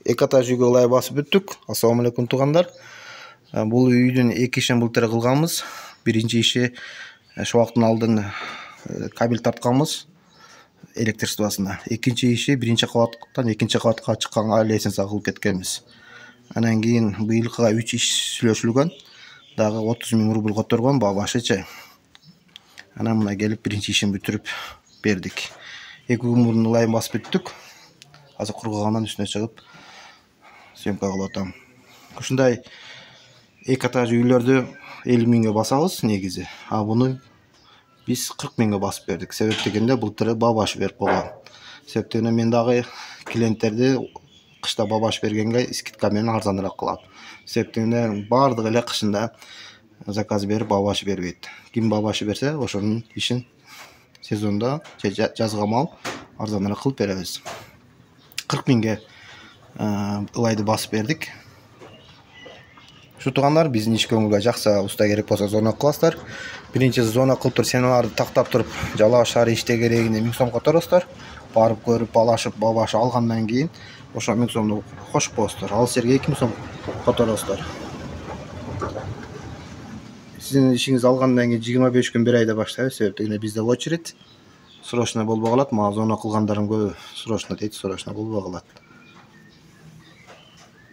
Эки этаж үйгө ылай басып бүттүк. Ассаламу алейкум туугандар. Бул үйдүн эки ишин былтыр кылганбыз. Биринчи иши шубактын алдын кабель тартканбыз электричествосуна. Экинчи иши биринчи кабаттан экинчи кабатка чыкканга лестница кылып кеткенбиз. Анан кийин быйылкыга 3 иш сүйлөшүлгөн. Дагы 30 000 рубль которгон баа башычы. Анан мына келип биринчи ишин бүтүрүп бердик. Эки күн мурун ылайын басып бүттүк. Азыр кургагандан үстүнө чыгып съемка кылып атам. Ушундай эки этаж үйлөрдү 50 миңге басабыз негизи. А буну биз 40 миңге басып бердик. Себеп дегенде былтыр баа башы берип койгон. Себептен мен дагы клиенттерди кышта баа баш бергенге скидка менен арзаныраак кылам. Себептен бардыгы эле кышында заказ берип баа башы бербейт. Ким баа башы берсе, ошонун ишин сезондо же жазга мал арзаныраак кылып беребиз. 40 миңге ылайды басып бердик. Ушу туугандар, биздин иш көңүлгө жакса, уста керек болсо зона кыласыздар. Биринчи зона кылып туруп, стеналарды тактап туруп, жалаа шары иште керегине 1000 сом которосуздар. Барып көрүп, балашып, баа башы алгандан кийин ошо 1000 сомду кошуп коесуздар. Ал силерге 2000 сом которосуздар. Сиздин ишиңизди алгандан кийин 25 күн 1 айда баштайбыз. Себептен бизде очередь срочно болбой калат. Мага зона кылгандарым көбү срочно дейт, срочно болбой калат.